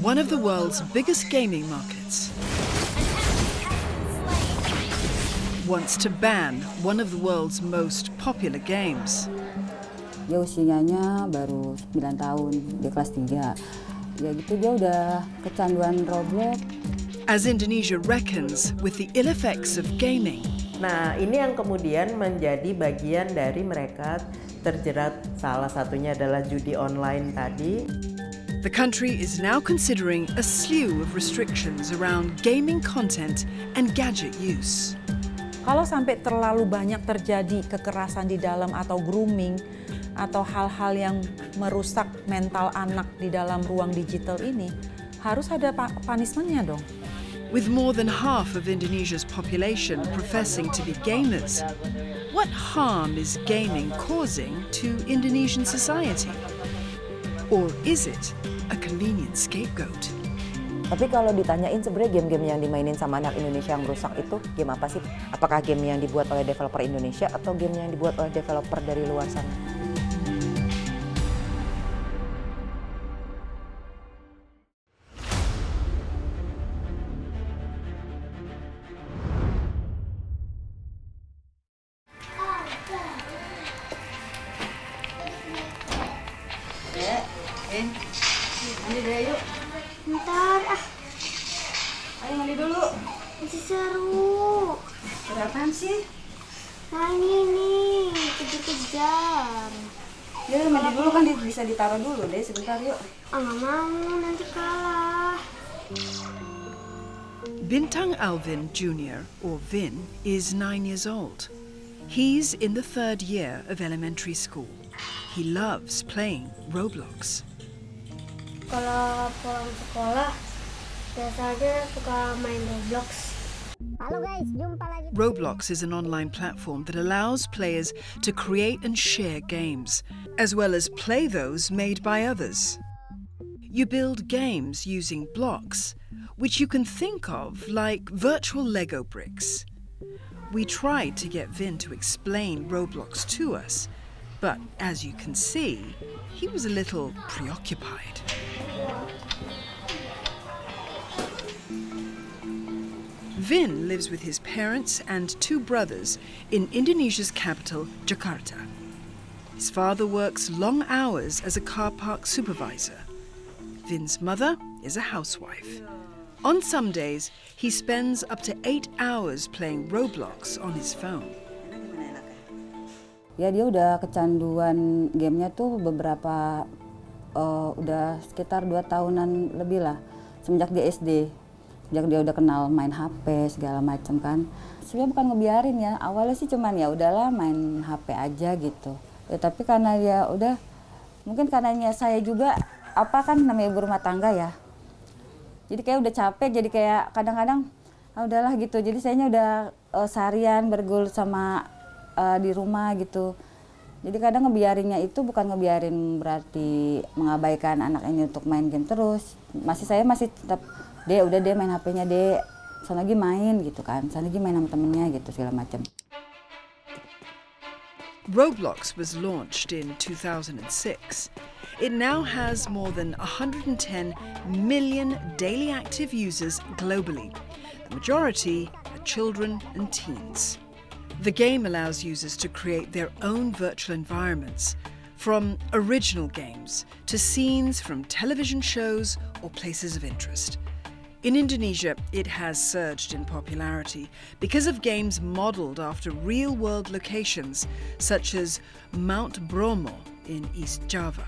one of the world's biggest gaming markets, wants to ban one of the world's most popular games. Dia usianya baru 9 tahun, dia kelas 3. Ya gitu dia udah kecanduan Roblox. As Indonesia reckons with the ill effects of gaming. Nah, ini yang kemudian menjadi bagian dari mereka terjerat, salah satunya adalah judi online tadi. The country is now considering a slew of restrictions around gaming content and gadget use. Kalau sampai terlalu banyak terjadi kekerasan di dalam atau grooming atau hal-hal yang merusak mental anak di dalam ruang digital ini, harus ada punishment-nya dong. With more than half of Indonesia's population professing to be gamers, what harm is gaming causing to Indonesian society? Or is it a convenient scapegoat? Tapi kalau ditanyain sebenarnya game-game yang dimainin sama anak Indonesia yang rusak itu game apa sih? Apakah game yang dibuat oleh developer Indonesia atau game yang dibuat oleh developer dari luar sana? Mandi deh yuk. Bentar ah. Ayo mandi dulu. Masih seru. Seru apaan sih? Nah ini kejar-kejar. Ya mandi dulu kan bisa ditaruh dulu deh sebentar yuk. Ah nggak mau, nanti kalah. Bintang Alvin Jr., or Vin, is 9 years old. He's in the 3rd year of elementary school. He loves playing Roblox. Kalau pulang sekolah, biasanya suka main Roblox. Halo guys, jumpa lagi. Roblox is an online platform that allows players to create and share games, as well as play those made by others. You build games using blocks, which you can think of like virtual Lego bricks. We tried to get Vin to explain Roblox to us, but as you can see, he was a little preoccupied. Vin lives with his parents and 2 brothers in Indonesia's capital, Jakarta. His father works long hours as a car park supervisor. Vin's mother is a housewife. On some days, he spends up to 8 hours playing Roblox on his phone. Ya dia udah kecanduan gamenya tuh beberapa, udah sekitar 2 tahunan lebih lah. Semenjak dia SD. Sejak dia udah kenal main HP segala macam kan. Sebenarnya bukan ngebiarin ya, awalnya sih cuman ya udahlah main HP aja gitu. Ya tapi karena ya udah, mungkin karenanya saya juga apa kan namanya ibu rumah tangga ya. Jadi kayak udah capek, jadi kayak kadang-kadang udahlah gitu. Jadi sayanya udah seharian bergaul sama di rumah gitu. Jadi kadang ngebiarinnya itu bukan ngebiarin berarti mengabaikan anak ini untuk main game terus. Saya masih tetap udah main HP-nya sana lagi main gitu kan, sana lagi main sama temennya gitu segala macam. Roblox was launched in 2006. It now has more than 110 million daily active users globally. The majority are children and teens. The game allows users to create their own virtual environments, from original games to scenes from television shows or places of interest. In Indonesia, it has surged in popularity because of games modeled after real-world locations such as Mount Bromo in East Java.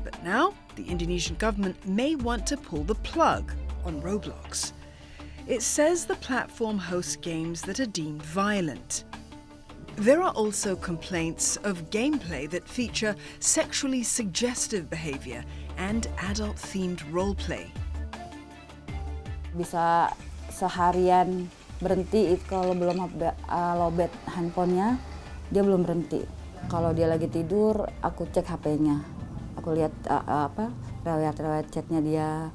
But now, the Indonesian government may want to pull the plug on Roblox. It says the platform hosts games that are deemed violent. There are also complaints of gameplay that feature sexually suggestive behavior and adult-themed roleplay. Bisa seharian berhenti kalau belum lowbat handphonenya, dia belum berhenti. Kalau dia lagi tidur, aku cek HP-nya. Aku lihat riwayat chatnya dia.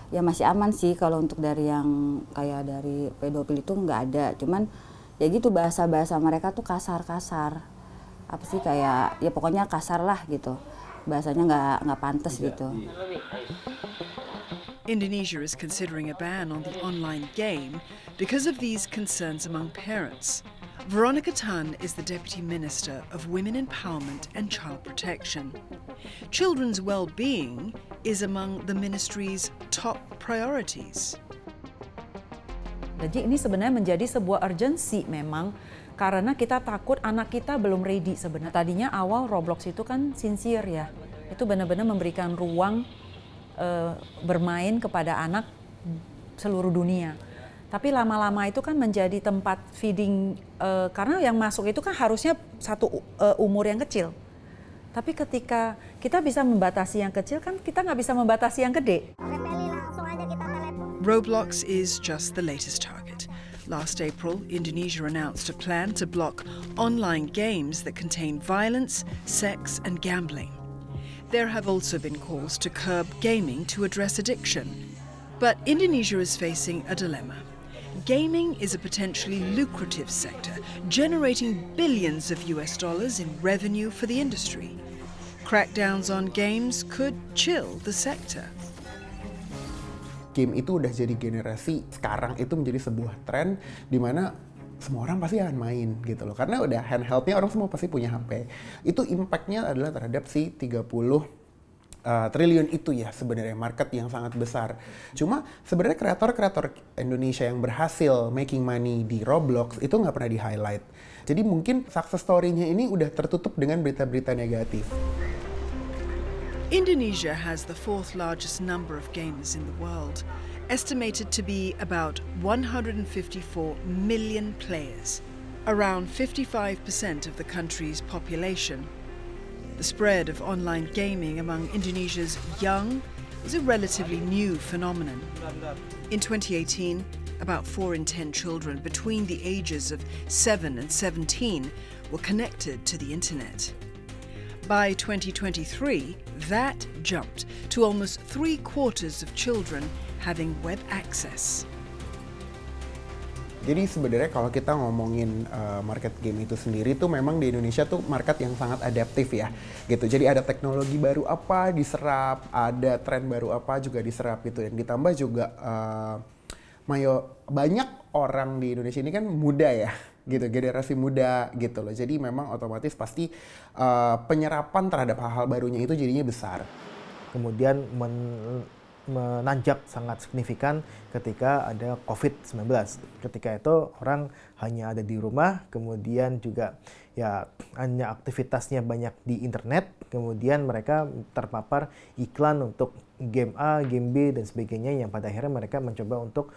Ya masih aman sih kalau untuk dari yang kayak dari pedofil itu nggak ada. Cuman ya gitu bahasa-bahasa mereka tuh kasar-kasar. Apa sih kayak ya pokoknya kasar lah gitu. Bahasanya nggak pantas gitu. Indonesia is considering a ban on the online game because of these concerns among parents. Veronica Tan is the Deputy Minister of Women Empowerment and Child Protection. Children's well-being is among the ministry's top priorities. Jadi ini sebenarnya menjadi sebuah urgensi memang karena kita takut anak kita belum ready sebenarnya. Tadinya awal Roblox itu kan sincere ya, itu benar-benar memberikan ruang bermain kepada anak seluruh dunia. Tapi lama-lama itu kan menjadi tempat feeding, karena yang masuk itu kan harusnya satu umur yang kecil. Tapi ketika kita bisa membatasi yang kecil, kan kita nggak bisa membatasi yang gede. Roblox is just the latest target. Last April, Indonesia announced a plan to block online games that contain violence, sex and gambling. There have also been calls to curb gaming to address addiction. But Indonesia is facing a dilemma. Gaming is a potentially lucrative sector, generating billions of US dollars in revenue for the industry. Crackdowns on games could chill the sector. Game itu udah jadi generasi sekarang itu menjadi sebuah tren di mana semua orang pasti akan main gitu loh. Karena udah handheldnya orang semua pasti punya HP. Itu impactnya adalah terhadap si 30 triliun itu ya sebenarnya, market yang sangat besar. Cuma sebenarnya kreator-kreator Indonesia yang berhasil making money di Roblox itu nggak pernah di-highlight. Jadi mungkin success story-nya ini udah tertutup dengan berita-berita negatif. Indonesia has the fourth largest number of gamers in the world, estimated to be about 154 million players, around 55% of the country's population. The spread of online gaming among Indonesia's young is a relatively new phenomenon. In 2018, about 4 in 10 children between the ages of 7 and 17 were connected to the internet. By 2023, that jumped to almost 3/4 of children having web access. Jadi sebenarnya kalau kita ngomongin market game itu sendiri tuh memang di Indonesia tuh market yang sangat adaptif ya gitu. Jadi ada teknologi baru apa diserap, ada tren baru apa juga diserap gitu. Dan ditambah juga banyak orang di Indonesia ini kan muda ya gitu, generasi muda gitu loh. Jadi memang otomatis pasti penyerapan terhadap hal-hal barunya itu jadinya besar. Kemudian menanjak sangat signifikan ketika ada COVID-19. Ketika itu orang hanya ada di rumah, kemudian juga ya hanya aktivitasnya banyak di internet, kemudian mereka terpapar iklan untuk game A, game B, dan sebagainya yang pada akhirnya mereka mencoba untuk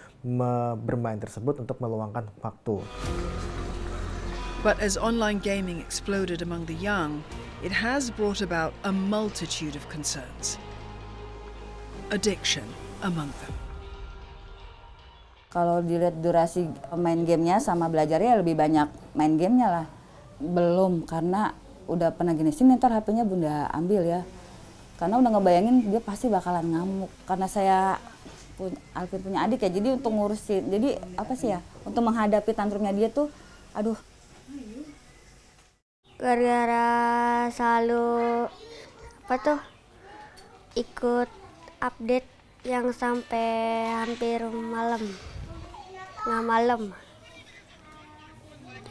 bermain tersebut untuk meluangkan waktu. But as online gaming exploded among the young, it has brought about a multitude of concerns. Addiction among them. Kalau dilihat durasi main gamenya sama belajarnya lebih banyak main gamenya lah. Belum, karena udah pernah gini, sini ntar HP-nya bunda ambil ya. Karena udah ngebayangin dia pasti bakalan ngamuk. Karena Alvin punya adik ya, jadi untuk ngurusin, jadi apa sih ya, untuk menghadapi tantrumnya dia tuh, aduh. Gara-gara selalu ikut update yang sampai hampir malam, tengah malam.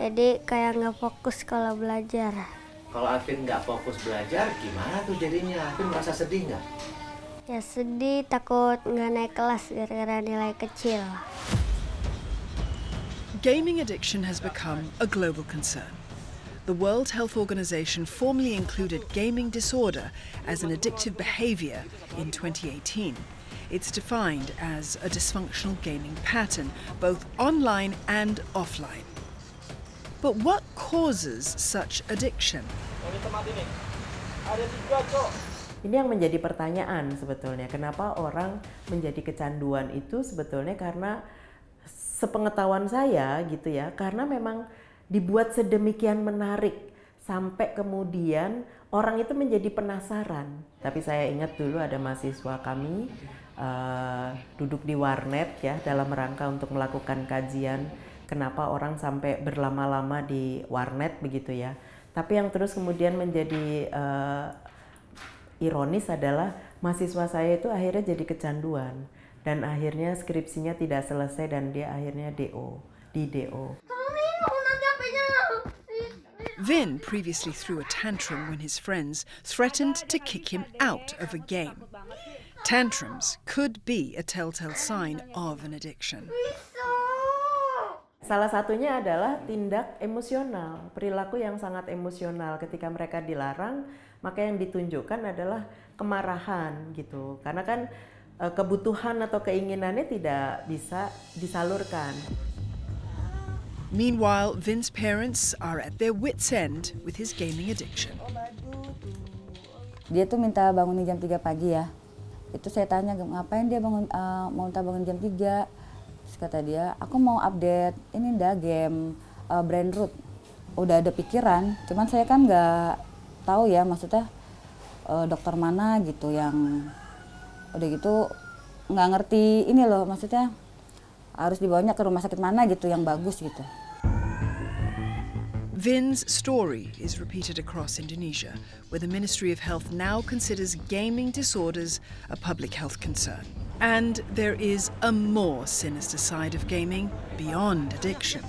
Jadi kayak nggak fokus kalau belajar. Kalau Alvin nggak fokus belajar, gimana tuh jadinya? Alvin merasa sedih nggak? Ya sedih, takut nggak naik kelas gara-gara nilai kecil. Gaming addiction has become a global concern. The World Health Organization formally included gaming disorder as an addictive behavior in 2018. It's defined as a dysfunctional gaming pattern, both online and offline. But what causes such addiction? Ini yang menjadi pertanyaan sebetulnya. Kenapa orang menjadi kecanduan itu sebetulnya karena sepengetahuan saya gitu ya, karena memang dibuat sedemikian menarik sampai kemudian orang itu menjadi penasaran. Tapi saya ingat dulu ada mahasiswa kami duduk di warnet ya dalam rangka untuk melakukan kajian kenapa orang sampai berlama-lama di warnet begitu ya. Tapi yang terus kemudian menjadi ironis adalah mahasiswa saya itu akhirnya jadi kecanduan dan akhirnya skripsinya tidak selesai dan dia akhirnya DO. Vin previously threw a tantrum when his friends threatened to kick him out of a game. Tantrums could be a telltale sign of an addiction. Salah satunya adalah tindak emosional, perilaku yang sangat emosional. Ketika mereka dilarang, maka yang ditunjukkan adalah kemarahan gitu. Karena kan kebutuhan atau keinginannya tidak bisa disalurkan. Meanwhile, Vin's parents are at their wits' end with his gaming addiction. Dia tuh minta bangunin jam 3 pagi ya. Itu saya tanya, ngapain dia mau minta bangun jam 3? Terus kata dia, aku mau update ini game Brain Root. Udah ada pikiran, cuman saya kan nggak tahu ya, maksudnya dokter mana gitu yang udah gitu nggak ngerti ini loh, maksudnya harus dibawanya ke rumah sakit mana gitu yang bagus gitu. Vin's story is repeated across Indonesia, where the Ministry of Health now considers gaming disorders a public health concern. And there is a more sinister side of gaming beyond addiction.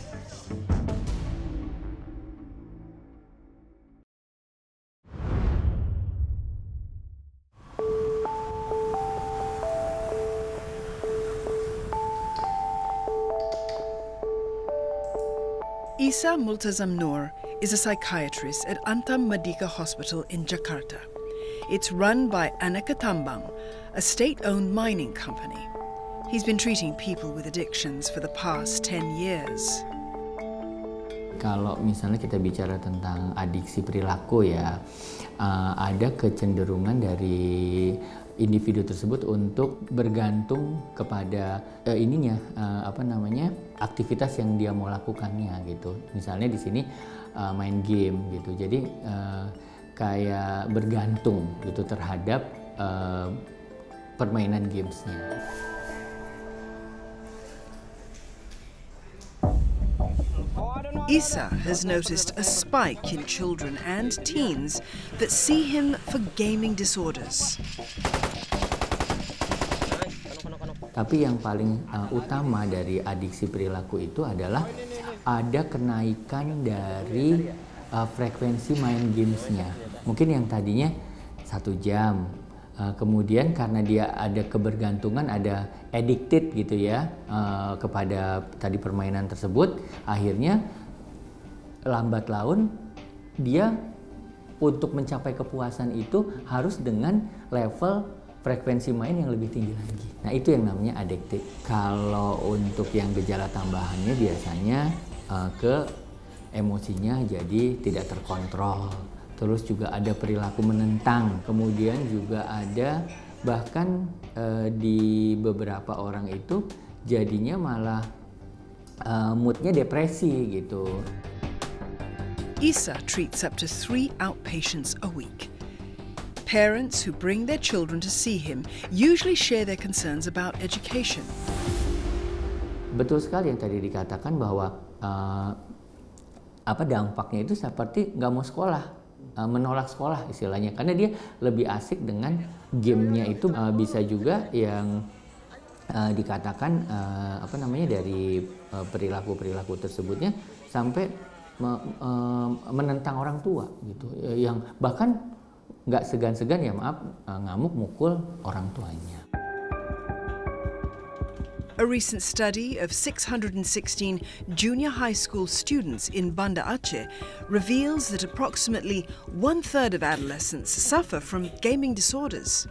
Isa Multazam Noor is a psychiatrist at Antam Merdeka Hospital in Jakarta. It's run by Aneka Tambang, a state-owned mining company. He's been treating people with addictions for the past 10 years. Kalau misalnya kita bicara tentang adiksi perilaku ya, ada kecenderungan dari individu tersebut untuk bergantung kepada aktivitas yang dia mau lakukannya gitu. Misalnya di sini main game gitu. Jadi kayak bergantung gitu terhadap permainan gamesnya. Isa has noticed a spike in children and teens that see him for gaming disorders. Tapi yang paling utama dari adiksi perilaku itu adalah ada kenaikan dari frekuensi main gamesnya. Mungkin yang tadinya 1 jam, kemudian karena dia ada kebergantungan, ada addicted gitu ya kepada tadi permainan tersebut, akhirnya lambat laun dia untuk mencapai kepuasan itu harus dengan level frekuensi main yang lebih tinggi lagi. Nah itu yang namanya addicted. Kalau untuk yang gejala tambahannya biasanya ke emosinya jadi tidak terkontrol. Terus juga ada perilaku menentang. Kemudian juga ada bahkan di beberapa orang itu jadinya malah moodnya depresi gitu. Isa treats up to 3 outpatients a week. Parents who bring their children to see him usually share their concerns about education. Betul sekali yang tadi dikatakan bahwa dampaknya itu seperti nggak mau sekolah, menolak sekolah istilahnya, karena dia lebih asik dengan gamenya itu. Bisa juga yang dikatakan dari perilaku tersebutnya sampai menentang orang tua gitu, yang bahkan nggak segan-segan ngamuk mukul orang tuanya. A recent study of 616 junior high school students in Banda Aceh reveals that approximately 1/3 of adolescents suffer from gaming disorders.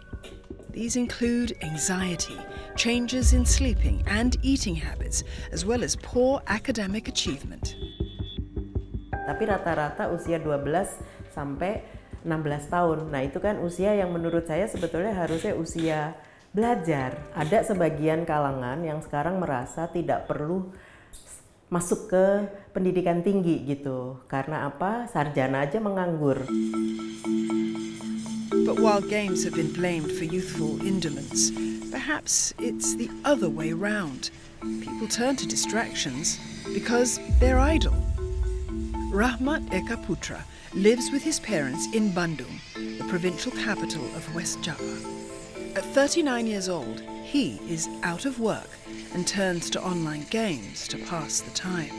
These include anxiety, changes in sleeping and eating habits, as well as poor academic achievement. Tapi rata-rata usia 12 sampai 16 tahun. Nah itu kan usia yang menurut saya sebetulnya harusnya usia belajar. Ada sebagian kalangan yang sekarang merasa tidak perlu masuk ke pendidikan tinggi gitu. Karena apa? Sarjana aja menganggur. But while games have been blamed for youthful indolence, perhaps it's the other way round. People turn to distractions because they're idle. Rahmat Eka Putra lives with his parents in Bandung, the provincial capital of West Java. At 39 years old, he is out of work and turns to online games to pass the time.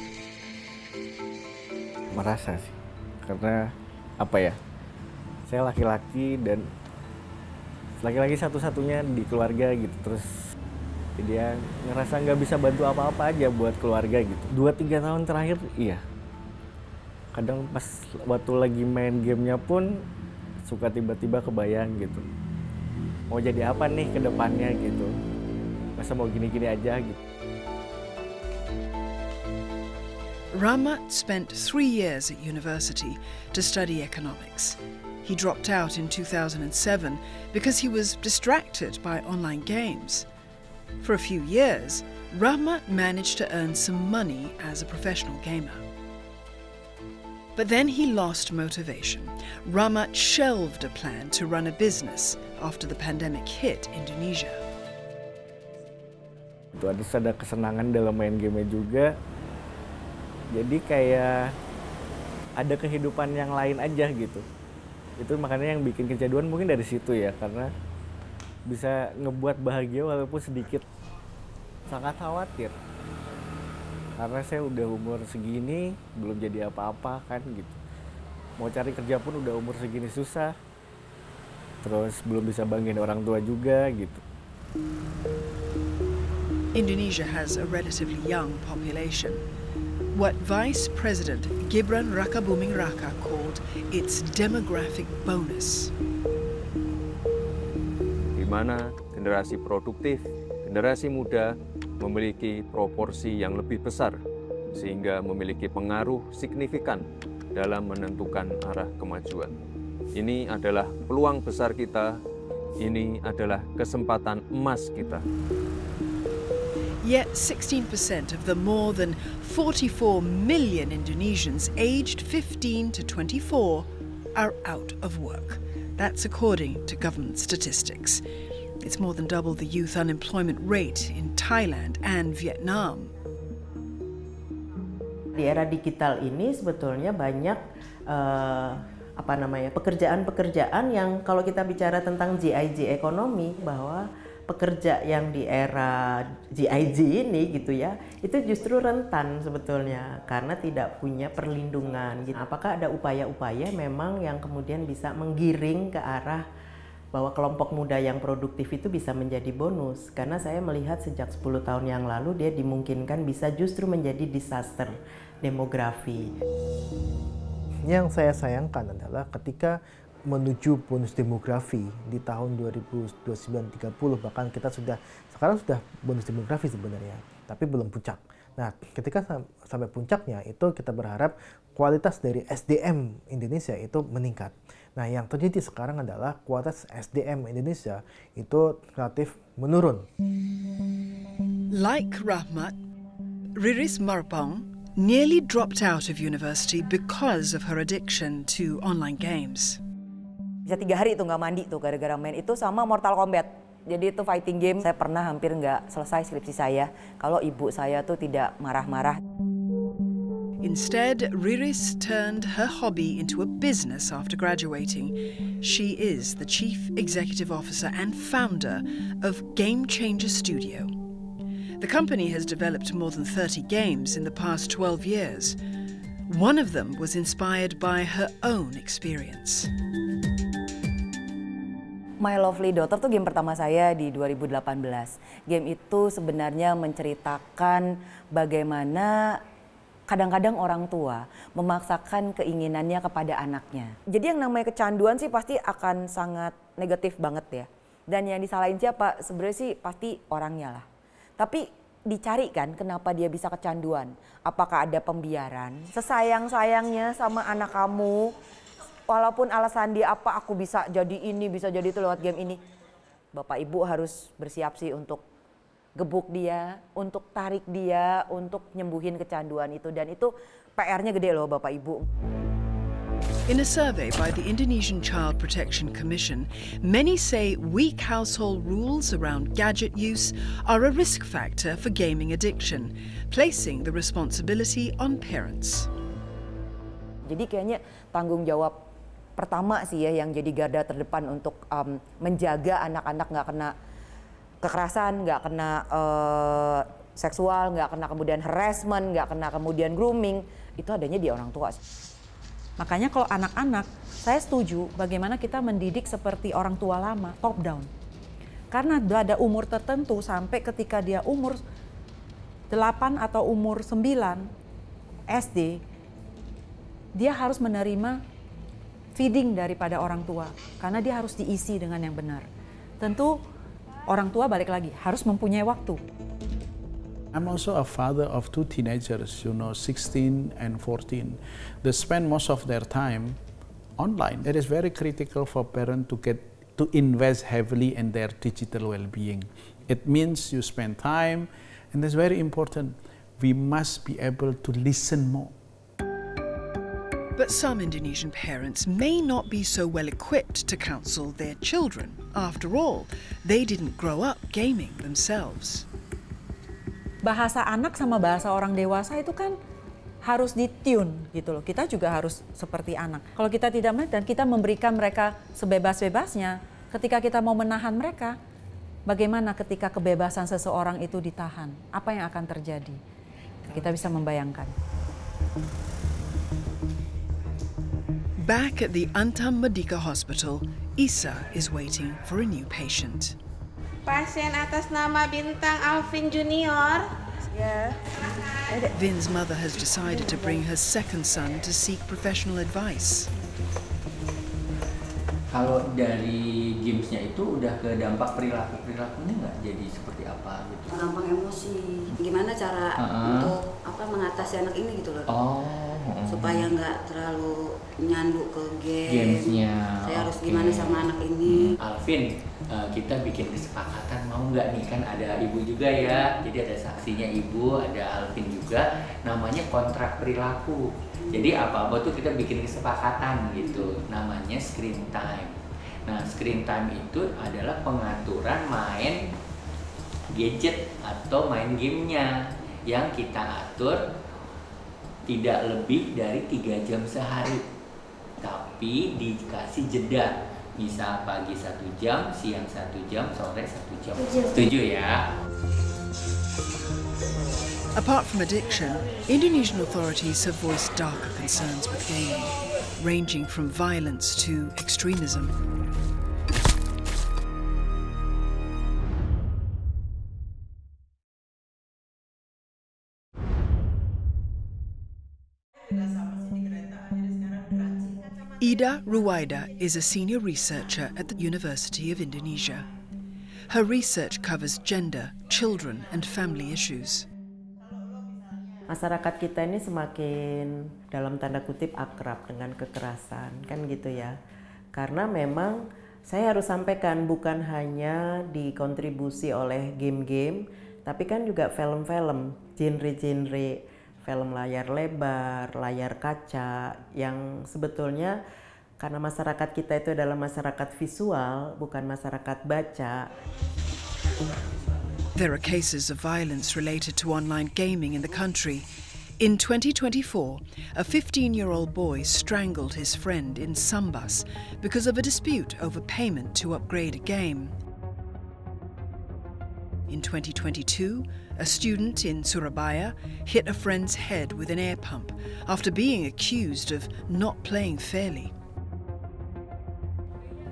Merasa sih, karena apa ya, saya laki-laki dan laki-laki satu-satunya di keluarga gitu, terus dia ngerasa nggak bisa bantu apa-apa aja buat keluarga gitu. 2-3 tahun terakhir iya, kadang pas waktu lagi main gamenya pun suka tiba-tiba kebayang gitu, mau jadi apa nih ke depannya gitu, masa mau gini-gini aja gitu. Rahmat spent 3 years at university to study economics. He dropped out in 2007 because he was distracted by online games. For a few years, Rahmat managed to earn some money as a professional gamer. But then he lost motivation. Rahmat shelved a plan to run a business after the pandemic hit Indonesia. Itu ada kesenangan dalam main game juga. Jadi kayak ada kehidupan yang lain aja gitu. Itu makanya yang bikin kecanduan mungkin dari situ ya, karena bisa ngebuat bahagia walaupun sedikit. Sangat khawatir. Karena saya udah umur segini belum jadi apa-apa kan gitu. Mau cari kerja pun udah umur segini susah. Terus belum bisa banggain orang tua juga gitu. Indonesia has a relatively young population. What Vice President Gibran Rakabuming Raka called its demographic bonus. Di mana generasi produktif, generasi muda memiliki proporsi yang lebih besar sehingga memiliki pengaruh signifikan dalam menentukan arah kemajuan. Ini adalah peluang besar kita, ini adalah kesempatan emas kita. Yet 16% of the more than 44 million Indonesians aged 15 to 24 are out of work. That's according to government statistics. It's more than double the youth unemployment rate in Thailand and Vietnam. Di era digital ini sebetulnya banyak pekerjaan-pekerjaan yang kalau kita bicara tentang GIG ekonomi, bahwa pekerja yang di era GIG ini gitu ya, itu justru rentan sebetulnya karena tidak punya perlindungan. Apakah ada upaya-upaya memang yang kemudian bisa menggiring ke arah bahwa kelompok muda yang produktif itu bisa menjadi bonus? Karena saya melihat sejak 10 tahun yang lalu dia dimungkinkan bisa justru menjadi disaster demografi. Yang saya sayangkan adalah ketika menuju bonus demografi di tahun 2029-30, bahkan kita sekarang sudah bonus demografi sebenarnya, tapi belum puncak. Nah, ketika sampai puncaknya itu kita berharap kualitas dari SDM Indonesia itu meningkat. Nah, yang terjadi sekarang adalah kualitas SDM Indonesia itu relatif menurun. Like Rahmat, Riris Marpong nearly dropped out of university because of her addiction to online games. Bisa 3 hari itu nggak mandi tuh gara-gara main itu sama Mortal Kombat. Jadi itu fighting game. Saya pernah hampir nggak selesai skripsi saya kalau ibu saya tuh tidak marah-marah. Instead, Riris turned her hobby into a business after graduating. She is the Chief Executive Officer and founder of Game Changer Studio. The company has developed more than 30 games in the past 12 years. One of them was inspired by her own experience. My Lovely Daughter tuh game pertama saya di 2018. Game itu sebenarnya menceritakan bagaimana kadang-kadang orang tua memaksakan keinginannya kepada anaknya. Jadi yang namanya kecanduan sih pasti akan sangat negatif banget ya. Dan yang disalahin siapa? Sebenarnya sih pasti orangnya lah. Tapi dicari kan kenapa dia bisa kecanduan. Apakah ada pembiaran? Sesayang-sayangnya sama anak kamu, walaupun alasan dia apa, aku bisa jadi ini, bisa jadi itu lewat game ini. Bapak Ibu harus bersiap sih untuk gebuk dia, untuk tarik dia, untuk nyembuhin kecanduan itu. Dan itu PR-nya gede loh Bapak Ibu. In a survey by the Indonesian Child Protection Commission, many say weak household rules around gadget use are a risk factor for gaming addiction, placing the responsibility on parents. Jadi kayaknya tanggung jawab pertama sih ya yang jadi garda terdepan untuk menjaga anak-anak nggak kena kekerasan, nggak kena seksual, nggak kena kemudian harassment, nggak kena kemudian grooming, itu adanya di orang tua. Makanya kalau anak-anak, saya setuju bagaimana kita mendidik seperti orang tua lama, top down. Karena ada umur tertentu sampai ketika dia umur 8 atau umur 9 SD, dia harus menerima feeding daripada orang tua. Karena dia harus diisi dengan yang benar. Tentu orang tua balik lagi harus mempunyai waktu. I'm also a father of 2 teenagers, 16 and 14. They spend most of their time online. It is very critical for parents to invest heavily in their digital well-being. It means you spend time, and that's very important. We must be able to listen more. But some Indonesian parents may not be so well equipped to counsel their children. After all, they didn't grow up gaming themselves. Bahasa anak sama bahasa orang dewasa itu kan harus ditune gitu loh. Kita juga harus seperti anak. Kalau kita tidak dan kita memberikan mereka sebebas-bebasnya, ketika kita mau menahan mereka, bagaimana ketika kebebasan seseorang itu ditahan? Apa yang akan terjadi? Kita bisa membayangkan. Back at the Antam Merdeka Hospital, Isa is waiting for a new patient. Pasien atas nama Bintang Alvin Junior. Yeah. Vin's mother has decided to bring her second son to seek professional advice. Kalau dari gamesnya itu udah ke dampak perilakunya nggak jadi seperti apa gitu? Gampang emosi. Gimana cara untuk mengatasi anak ini gitu loh? Supaya nggak terlalu nyanduk ke gamesnya. Saya harus gimana sama anak ini? Alvin, kita bikin kesepakatan mau nggak nih, kan ada ibu juga ya. Jadi ada saksinya ibu, ada Alvin juga. Namanya kontrak perilaku. Jadi apa-apa tuh kita bikin kesepakatan gitu, namanya screen time. Nah, screen time itu adalah pengaturan main gadget atau main gamenya yang kita atur tidak lebih dari 3 jam sehari. Tapi dikasih jeda, misal pagi 1 jam, siang 1 jam, sore 1 jam. Setuju ya? Apart from addiction, Indonesian authorities have voiced darker concerns with gaming, ranging from violence to extremism. Ida Ruwaida is a senior researcher at the University of Indonesia. Her research covers gender, children, and family issues. Masyarakat kita ini semakin dalam tanda kutip akrab dengan kekerasan, kan gitu ya. Karena memang saya harus sampaikan bukan hanya dikontribusi oleh game-game, tapi kan juga film-film, genre-genre film layar lebar, layar kaca, yang sebetulnya karena masyarakat kita itu adalah masyarakat visual, bukan masyarakat baca. There are cases of violence related to online gaming in the country. In 2024, a 15-year-old boy strangled his friend in Sambas because of a dispute over payment to upgrade a game. In 2022, a student in Surabaya hit a friend's head with an air pump after being accused of not playing fairly.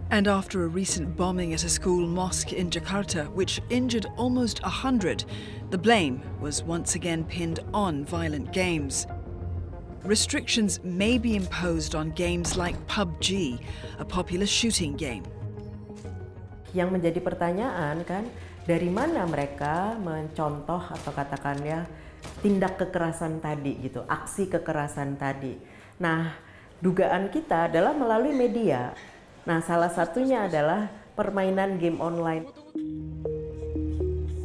And after a recent bombing at a school mosque in Jakarta, which injured almost 100, the blame was once again pinned on violent games. Restrictions may be imposed on games like PUBG, a popular shooting game. Yang menjadi pertanyaan kan, dari mana mereka mencontoh atau katakan ya tindak kekerasan tadi gitu, aksi kekerasan tadi. Nah, dugaan kita adalah melalui media. Nah, salah satunya adalah permainan game online.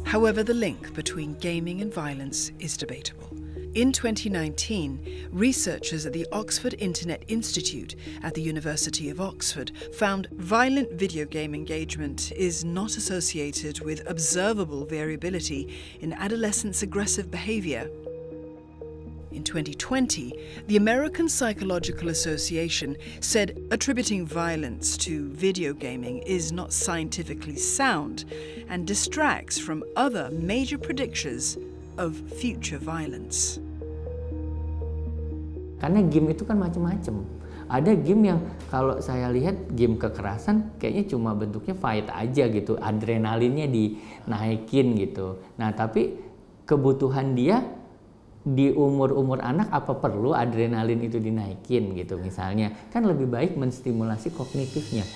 However, the link between gaming and violence is debatable. In 2019, researchers at the Oxford Internet Institute at the University of Oxford found violent video game engagement is not associated with observable variability in adolescents' aggressive behavior. In 2020, the American Psychological Association said attributing violence to video gaming is not scientifically sound and distracts from other major predictors of future violence. Karena game itu kan macam-macam. Ada game yang kalau saya lihat game kekerasan kayaknya cuma bentuknya fight aja gitu, adrenalinnya dinaikin gitu. Nah, tapi kebutuhan dia di umur-umur anak apa perlu adrenalin itu dinaikin gitu misalnya. Kan lebih baik menstimulasi kognitifnya.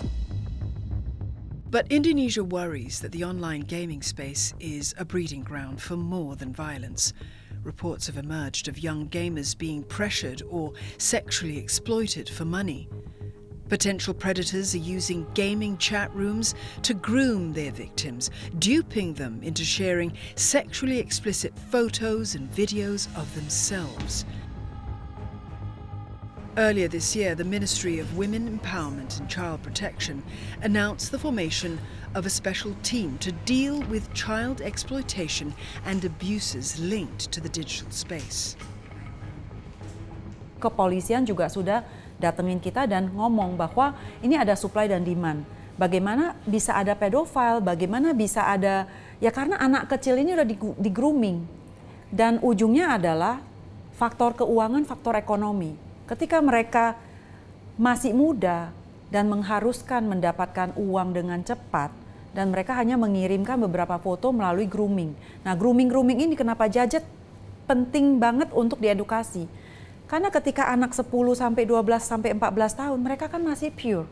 But Indonesia worries that the online gaming space is a breeding ground for more than violence. Reports have emerged of young gamers being pressured or sexually exploited for money. Potential predators are using gaming chat rooms to groom their victims, duping them into sharing sexually explicit photos and videos of themselves. Earlier this year, the Ministry of Women Empowerment and Child Protection announced the formation of a special team to deal with child exploitation and abuses linked to the digital space. Kepolisian juga sudah datengin kita dan ngomong bahwa ini ada supply dan demand. Bagaimana bisa ada pedofile, bagaimana bisa ada, ya karena anak kecil ini udah di grooming. Dan ujungnya adalah faktor keuangan, faktor ekonomi. Ketika mereka masih muda dan mengharuskan mendapatkan uang dengan cepat, dan mereka hanya mengirimkan beberapa foto melalui grooming. Nah, grooming ini kenapa Judget penting banget untuk diedukasi. Karena ketika anak 10 sampai 12 sampai 14 tahun, mereka kan masih pure.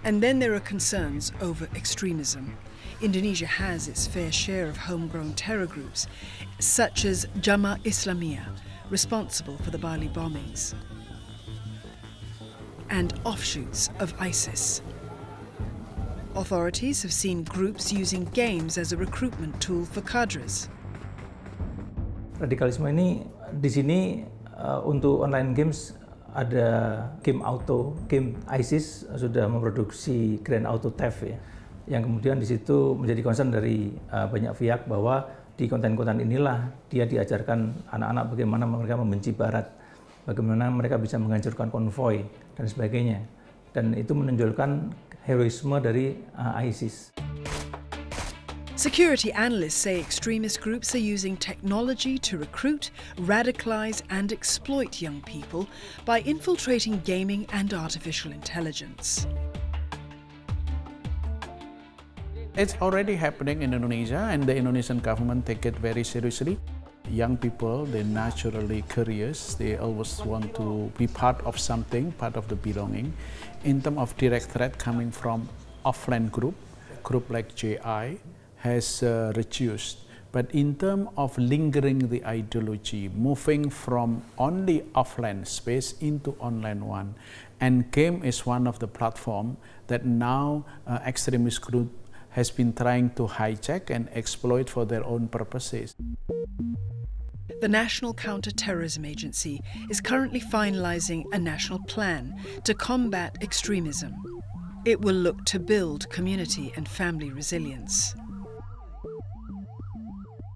And then there are concerns over extremism. Indonesia has its fair share of homegrown terror groups, such as Jamaah Islamiyah, responsible for the Bali bombings, and offshoots of ISIS. Authorities have seen groups using games as a recruitment tool for cadres. Radikalisme ini di sini untuk online games ada game auto, game ISIS sudah memproduksi Grand Auto Theft ya, yang kemudian di situ menjadi concern dari banyak pihak bahwa di konten-konten inilah dia diajarkan anak-anak bagaimana mereka membenci Barat, bagaimana mereka bisa menghancurkan konvoi dan sebagainya, dan itu menonjolkan heroisme dari ISIS. Security analysts say extremist groups are using technology to recruit, radicalize and exploit young people by infiltrating gaming and artificial intelligence. It's already happening in Indonesia, and the Indonesian government take it very seriously. Young people, they're naturally curious. They always want to be part of something, part of the belonging. In terms of direct threat coming from offline group like JI, has reduced, but in terms of lingering the ideology, moving from only offline space into online one, and game is one of the platform that now extremist group has been trying to hijack and exploit for their own purposes. The National Counter-Terrorism Agency is currently finalizing a national plan to combat extremism. It will look to build community and family resilience.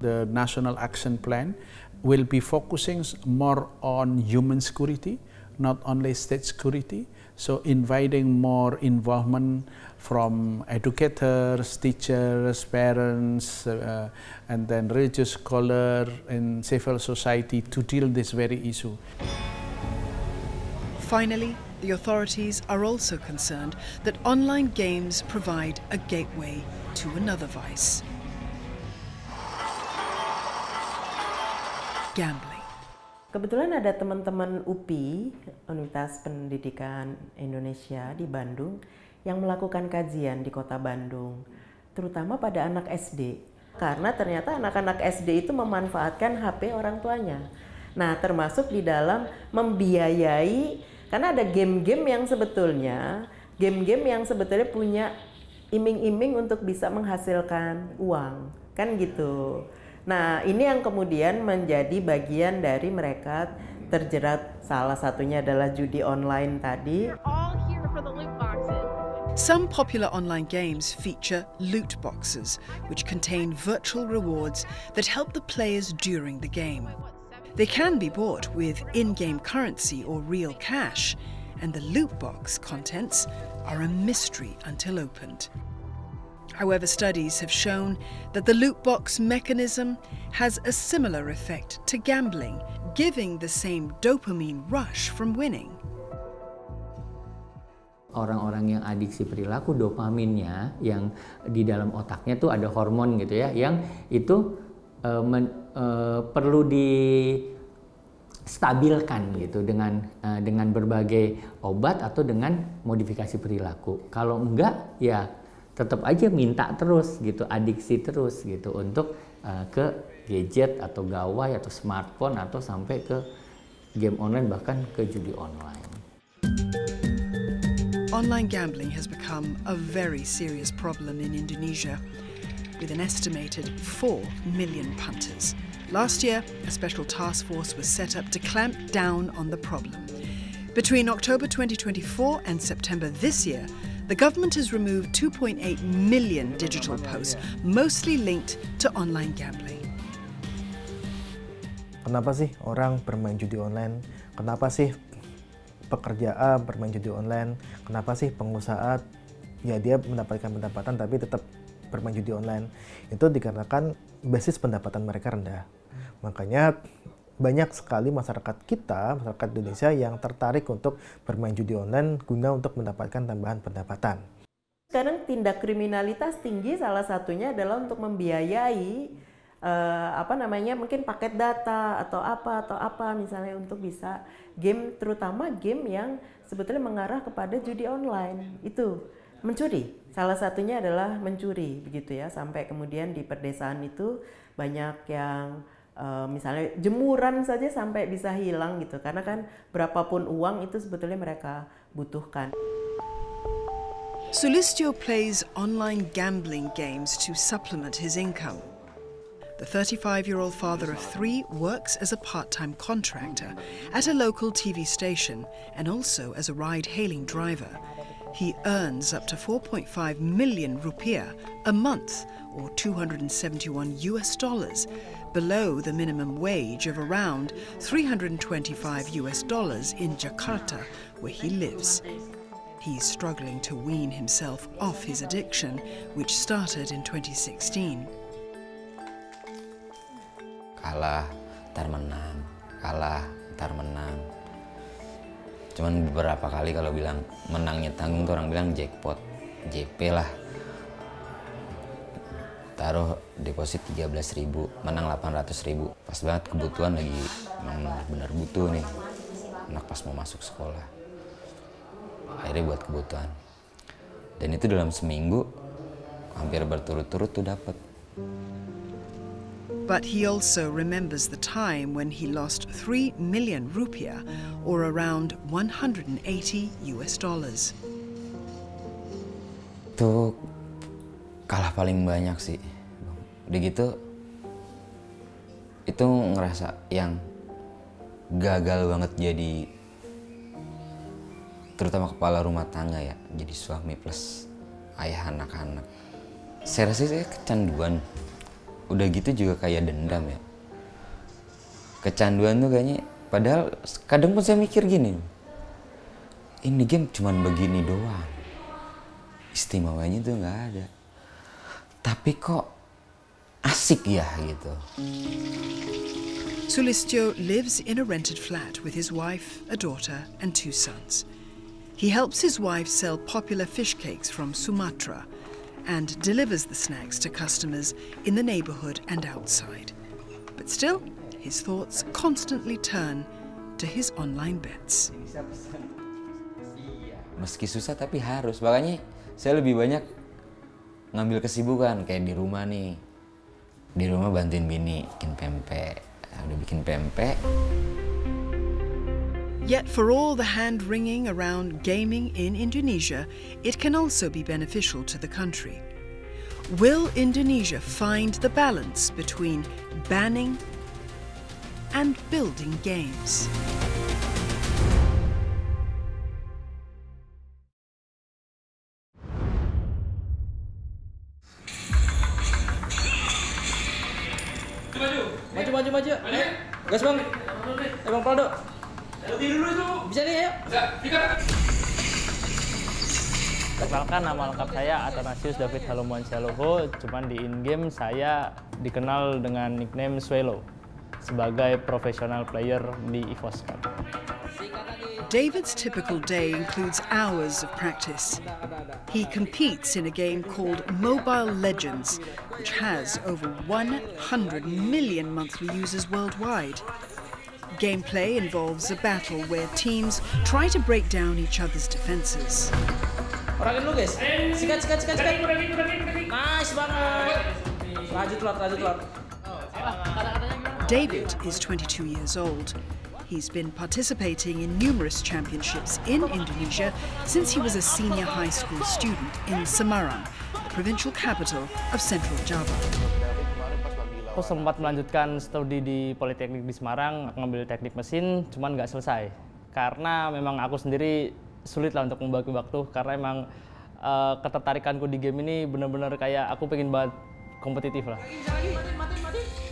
The National Action Plan will be focusing more on human security, not only state security. So inviting more involvement from educators, teachers, parents, and then religious scholars and civil society to deal this very issue. Finally, the authorities are also concerned that online games provide a gateway to another vice: gambling. Kebetulan ada teman-teman UPI, Universitas Pendidikan Indonesia di Bandung, yang melakukan kajian di kota Bandung, terutama pada anak SD. Karena ternyata anak-anak SD itu memanfaatkan HP orang tuanya. Nah, termasuk di dalam membiayai, karena ada game-game yang sebetulnya punya iming-iming untuk bisa menghasilkan uang, kan gitu. Nah, ini yang kemudian menjadi bagian dari mereka terjerat, salah satunya adalah judi online tadi. Some popular online games feature loot boxes, which contain virtual rewards that help the players during the game. They can be bought with in-game currency or real cash, and the loot box contents are a mystery until opened. However, studies have shown that the loot box mechanism has a similar effect to gambling, giving the same dopamine rush from winning. Orang-orang yang adiksi perilaku, dopaminnya yang di dalam otaknya tuh ada hormon gitu ya, yang itu perlu distabilkan gitu dengan berbagai obat atau dengan modifikasi perilaku. Kalau enggak ya tetap aja minta terus gitu, adiksi terus gitu untuk ke gadget atau gawai atau smartphone atau sampai ke game online, bahkan ke judi online. Online gambling has become a very serious problem in Indonesia, with an estimated 4 million punters. Last year, a special task force was set up to clamp down on the problem. Between October 2024 and September this year, the government has removed 2.8 million digital posts, mostly linked to online gambling. Kenapa sih orang bermain judi online? Kenapa sih pekerja A bermain judi online? Kenapa sih pengusaha ya dia mendapatkan pendapatan tapi tetap bermain judi online? Itu dikarenakan basis pendapatan mereka rendah. Makanya banyak sekali masyarakat kita, masyarakat Indonesia yang tertarik untuk bermain judi online guna untuk mendapatkan tambahan pendapatan. Sekarang tindak kriminalitas tinggi salah satunya adalah untuk membiayai mungkin paket data atau apa misalnya untuk bisa game, terutama game yang sebetulnya mengarah kepada judi online. Itu mencuri, salah satunya adalah mencuri begitu ya, sampai kemudian di perdesaan itu banyak yang misalnya jemuran saja sampai bisa hilang gitu, karena kan berapapun uang itu sebetulnya mereka butuhkan. Sulistyo plays online gambling games to supplement his income. The 35-year-old father of 3 works as a part-time contractor at a local TV station and also as a ride-hailing driver. He earns up to 4.5 million rupiah a month, or $271 US, below the minimum wage of around $325 US in Jakarta, where he lives. He's struggling to wean himself off his addiction, which started in 2016. Kalah, ntar menang, kalah, ntar menang. Cuman beberapa kali kalau bilang menangnya tanggung tuh orang bilang jackpot, JP lah. Taruh deposit 13.000, menang 800.000. Pas banget kebutuhan lagi, memang benar butuh nih. Anak pas mau masuk sekolah. Akhirnya buat kebutuhan. Dan itu dalam seminggu hampir berturut-turut tuh dapat. But he also remembers the time when he lost 3 million rupiah, or around $180 US. Itu kalah paling banyak sih. Udah gitu, itu ngerasa yang gagal banget jadi, terutama kepala rumah tangga ya, jadi suami plus ayah anak-anak. Saya rasa saya kecanduan. Udah gitu juga kayak dendam ya. Kecanduan tuh kayaknya, padahal kadang pun saya mikir gini, ini game cuman begini doang, istimewanya tuh nggak ada. Tapi kok asik ya gitu. Sulistyo lives in a rented flat with his wife, a daughter and 2 sons. He helps his wife sell popular fish cakes from Sumatra and delivers the snacks to customers in the neighborhood and outside. But still, his thoughts constantly turn to his online bets. Meski susah tapi harus, makanya saya lebih banyak ngambil kesibukan kayak di rumah nih. Di rumah bantuin bini bikin pempek. Udah bikin pempek. Yet for all the hand-wringing around gaming in Indonesia, it can also be beneficial to the country. Will Indonesia find the balance between banning and building games? Maju. Ayo. Gas bang. Bang Paldo. Dulu itu. Bisa nih ya? Bisa. Perkenalkan, nama lengkap saya Athanasius David Halomuan Sialoho, cuman di in-game saya dikenal dengan nickname Swelo sebagai professional player di EVOS Cup. David's typical day includes hours of practice. He competes in a game called Mobile Legends, which has over 100 million monthly users worldwide. Gameplay involves a battle where teams try to break down each other's defenses. Orangin lu guys, sikat. Nice banget. Lanjut telur. David is 22 years old. He's been participating in numerous championships in Indonesia since he was a senior high school student in Semarang, the provincial capital of Central Java. Aku sempat melanjutkan studi di Politeknik di Semarang, ngambil teknik mesin, cuman nggak selesai. Karena memang aku sendiri sulit lah untuk membagi waktu, karena emang ketertarikanku di game ini benar-benar kayak aku pengen banget kompetitif lah.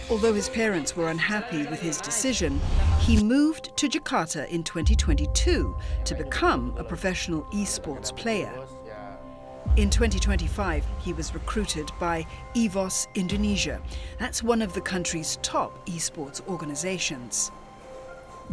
Although his parents were unhappy with his decision, he moved to Jakarta in 2022 to become a professional esports player. In 2025, he was recruited by EVOS Indonesia. That's one of the country's top esports organizations.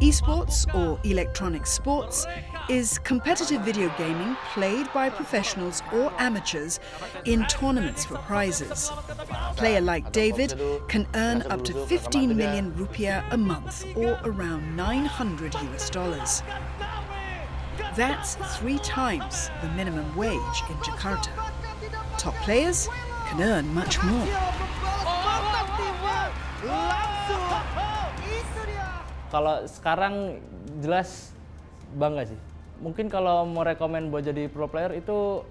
Esports, or electronic sports, is competitive video gaming played by professionals or amateurs in tournaments for prizes. A player like David can earn up to 15 million rupiah a month, or around $900 US. That's 3 times the minimum wage in Jakarta. Top players can earn much more. Kalau sekarang jelas bangga sih. Mungkin kalau mau rekomen buat jadi pro player itu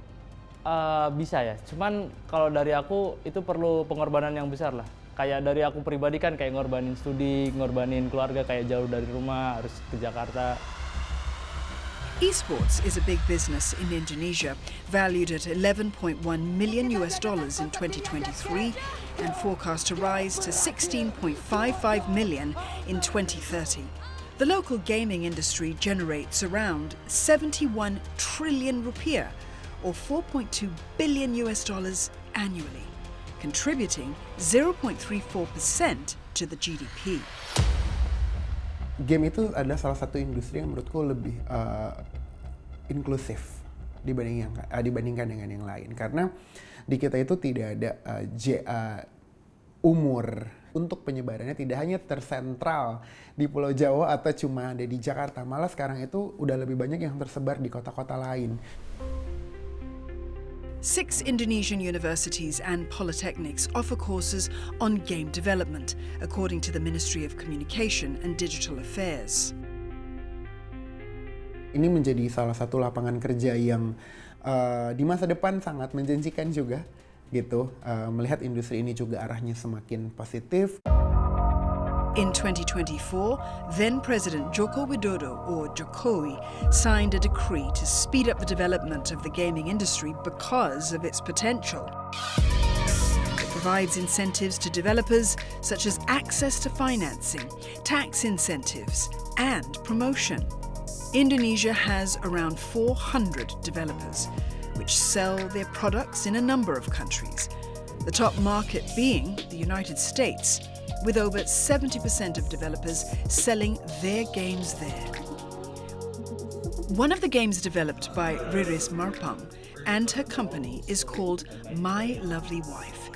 bisa ya. Cuman kalau dari aku itu perlu pengorbanan yang besar lah. Kayak dari aku pribadi kan kayak ngorbanin studi, ngorbanin keluarga, kayak jauh dari rumah, harus ke Jakarta. Esports is a big business in Indonesia, valued at $11.1 million US in 2023 and forecast to rise to 16.55 million in 2030. The local gaming industry generates around 71 trillion rupiah, or $4.2 billion US annually, contributing 0.34% to the GDP. Game itu adalah salah satu industri yang menurutku lebih inklusif dibandingkan dengan yang lain, karena di kita itu tidak ada umur untuk penyebarannya, tidak hanya tersentral di Pulau Jawa atau cuma ada di Jakarta, malah sekarang itu udah lebih banyak yang tersebar di kota-kota lain. 6 Indonesian universities and polytechnics offer courses on game development, according to the Ministry of Communication and Digital Affairs. Ini menjadi salah satu lapangan kerja yang di masa depan sangat menjanjikan juga, gitu. Melihat industri ini juga arahnya semakin positif. In 2024, then President Joko Widodo, or Jokowi, signed a decree to speed up the development of the gaming industry because of its potential. It provides incentives to developers, such as access to financing, tax incentives, and promotion. Indonesia has around 400 developers, which sell their products in a number of countries, the top market being the United States, with over 70% of developers selling their games there. One of the games developed by Riris Marpang and her company is called My Lovely Wife.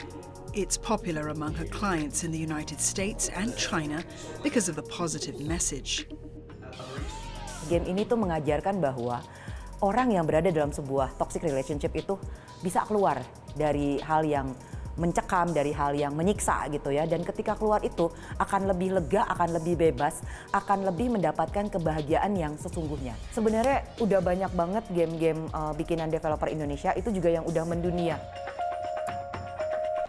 It's popular among her clients in the United States and China because of the positive message. Game ini tuh mengajarkan bahwa orang yang berada dalam sebuah toxic relationship itu bisa keluar dari hal yang mencekam, dari hal yang menyiksa gitu ya, dan ketika keluar itu akan lebih lega, akan lebih bebas, akan lebih mendapatkan kebahagiaan yang sesungguhnya. Sebenarnya udah banyak banget game-game bikinan developer Indonesia itu juga yang udah mendunia.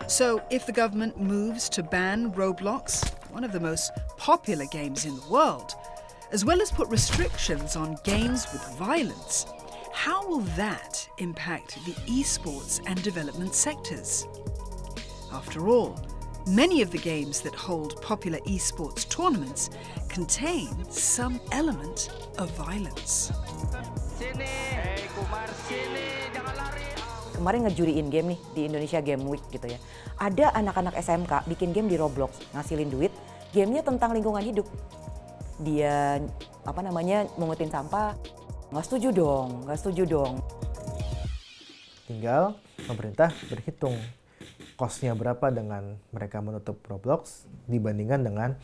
So if the government moves to ban Roblox, one of the most popular games in the world, as well as put restrictions on games with violence, how will that impact the esports and development sectors? After all, Many of the games that hold popular esports tournaments contain some element of violence. Kemarin ngejuriin game nih di Indonesia Game Week gitu ya. Ada anak-anak SMK bikin game di Roblox, ngasilin duit, gamenya tentang lingkungan hidup. Dia mungutin sampah, nggak setuju dong. Tinggal pemerintah berhitung cost-nya berapa dengan mereka menutup Roblox dibandingkan dengan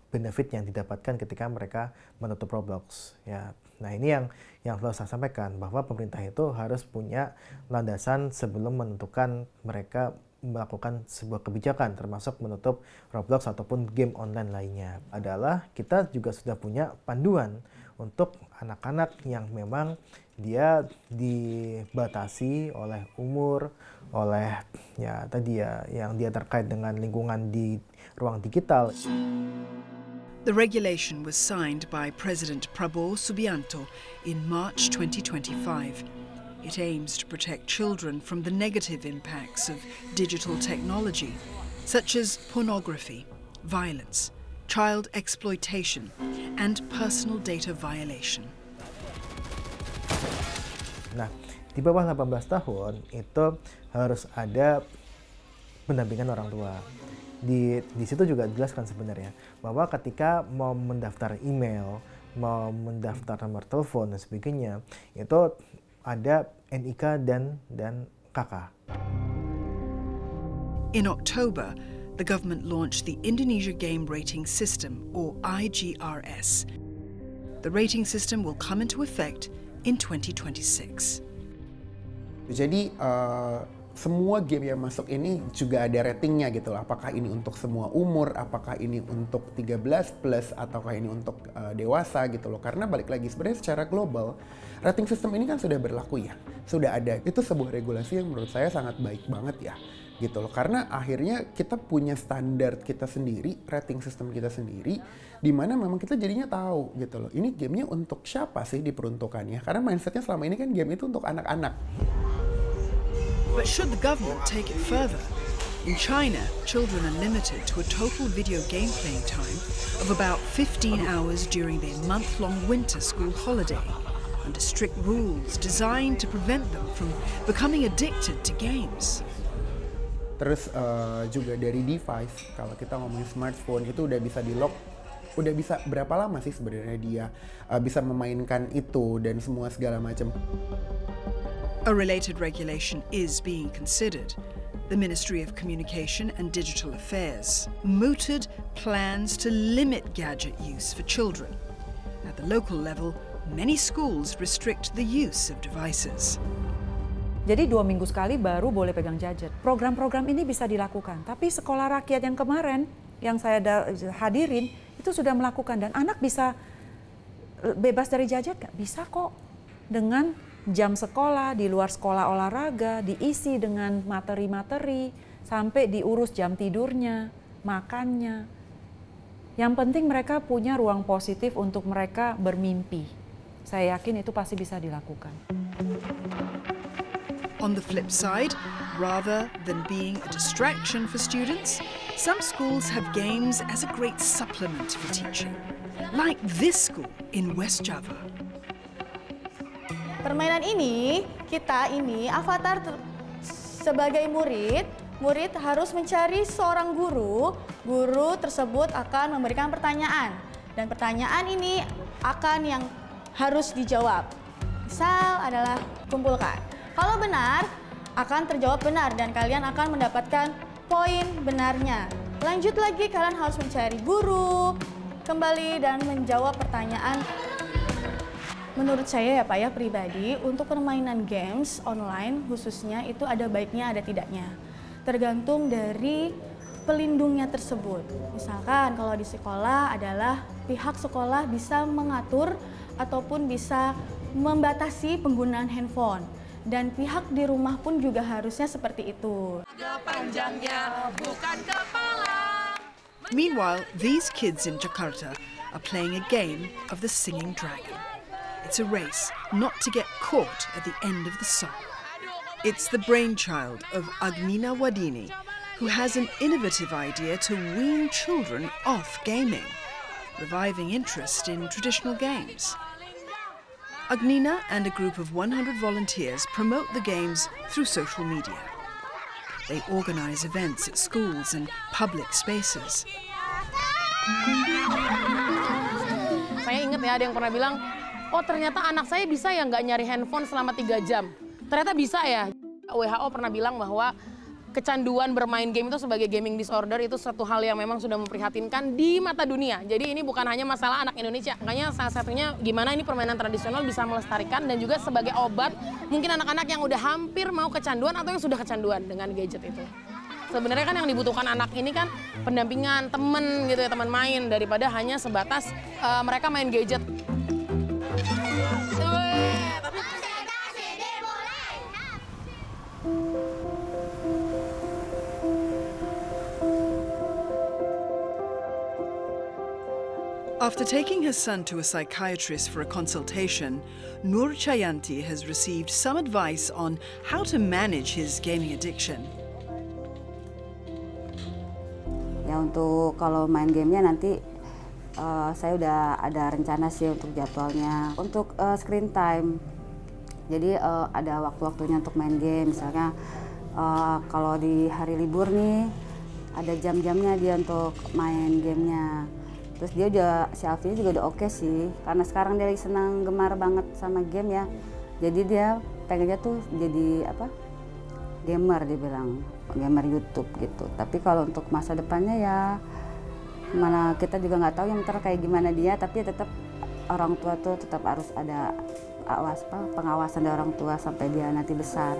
benefit yang didapatkan ketika mereka menutup Roblox. Ya, nah ini yang selalu saya sampaikan bahwa pemerintah itu harus punya landasan sebelum menentukan mereka melakukan sebuah kebijakan termasuk menutup Roblox ataupun game online lainnya. Adalah kita juga sudah punya panduan untuk anak-anak yang memang dia dibatasi oleh umur, oleh yang dia terkait dengan lingkungan di ruang digital. The regulation was signed by President Prabowo Subianto in March 2025. It aims to protect children from the negative impacts of digital technology, such as pornography, violence, child exploitation, and personal data violation. Nah, di bawah 18 tahun itu harus ada pendampingan orang tua. Di situ juga dijelaskan sebenarnya bahwa ketika mau mendaftar email, mau mendaftar nomor telepon dan sebagainya, itu ada NIK dan KK. In October, the government launched the Indonesia Game Rating System, or IGRS. The rating system will come into effect in 2026. Jadi semua game yang masuk ini juga ada ratingnya gitu loh. Apakah ini untuk semua umur, apakah ini untuk 13 plus, ataukah ini untuk dewasa gitu loh. Karena balik lagi sebenarnya secara global, rating system ini kan sudah berlaku ya. Sudah ada. Itu sebuah regulasi yang menurut saya sangat baik banget ya. Gitu loh. Karena akhirnya kita punya standar kita sendiri, rating system kita sendiri, di mana memang kita jadinya tahu gitu loh. Ini gamenya untuk siapa sih diperuntukannya. Karena mindsetnya selama ini kan game itu untuk anak-anak. But should the government take it further? In China, children are limited to a total video game playing time of about 15 hours during their month-long winter school holiday, under strict rules designed to prevent them from becoming addicted to games. Terus juga dari device, kalau kita ngomongin smartphone itu udah bisa di-lock. Udah bisa berapa lama sih sebenarnya dia bisa memainkan itu dan semua segala macam. A related regulation is being considered. The Ministry of Communication and Digital Affairs mooted plans to limit gadget use for children. At the local level, many schools restrict the use of devices. Jadi 2 minggu sekali baru boleh pegang gadget. Program-program ini bisa dilakukan, tapi sekolah rakyat yang kemarin yang saya hadirin itu sudah melakukan dan anak bisa bebas dari gadget nggak? Bisa kok dengan jam sekolah, di luar sekolah olahraga, diisi dengan materi-materi, sampai diurus jam tidurnya, makannya. Yang penting mereka punya ruang positif untuk mereka bermimpi. Saya yakin itu pasti bisa dilakukan. On the flip side, rather than being a distraction for students, some schools have games as a great supplement for teaching, like this school in West Java. Permainan ini, avatar sebagai murid harus mencari seorang guru tersebut akan memberikan pertanyaan. Dan pertanyaan ini akan yang harus dijawab. Misal adalah kumpulkan. Kalau benar, akan terjawab benar dan kalian akan mendapatkan poin benarnya. Lanjut lagi, kalian harus mencari guru kembali dan menjawab pertanyaan. Menurut saya ya Pak ya pribadi, untuk permainan games online khususnya itu ada baiknya ada tidaknya. Tergantung dari pelindungnya tersebut. Misalkan kalau di sekolah adalah pihak sekolah bisa mengatur ataupun bisa membatasi penggunaan handphone. Dan pihak di rumah pun juga harusnya seperti itu. Panjangnya bukan kepala. Meanwhile, these kids in Jakarta are playing a game of the Singing Dragon. It's a race not to get caught at the end of the song. It's the brainchild of Agnina Wadini, who has an innovative idea to wean children off gaming, reviving interest in traditional games. Agnina and a group of 100 volunteers promote the games through social media. They organize events at schools and public spaces. Saya ingat ya, ada yang pernah bilang, oh ternyata anak saya bisa ya nggak nyari handphone selama 3 jam. Ternyata bisa ya. WHO pernah bilang bahwa kecanduan bermain game itu sebagai gaming disorder itu suatu hal yang memang sudah memprihatinkan di mata dunia. Jadi ini bukan hanya masalah anak Indonesia. Makanya salah satunya gimana ini permainan tradisional bisa melestarikan dan juga sebagai obat mungkin anak-anak yang udah hampir mau kecanduan atau yang sudah kecanduan dengan gadget itu. Sebenarnya kan yang dibutuhkan anak ini kan pendampingan, temen gitu ya, teman main daripada hanya sebatas mereka main gadget. After taking her son to a psychiatrist for a consultation, Nur Chayanti has received some advice on how to manage his gaming addiction. Ya untuk kalau main gamenya nanti saya udah ada rencana sih untuk jadwalnya. Untuk screen time, jadi ada waktu-waktunya untuk main game. Misalnya kalau di hari libur nih ada jam-jamnya dia untuk main gamenya. Terus dia udah, si Alvin juga udah oke sih, karena sekarang dia lagi senang gemar banget sama game ya. Jadi dia pengennya tuh jadi apa? Gamer, dia bilang, gamer YouTube gitu. Tapi kalau untuk masa depannya ya, mana kita juga nggak tahu yang ntar kayak gimana dia. Tapi tetap orang tua tuh tetap harus ada pengawasan dari orang tua sampai dia nanti besar.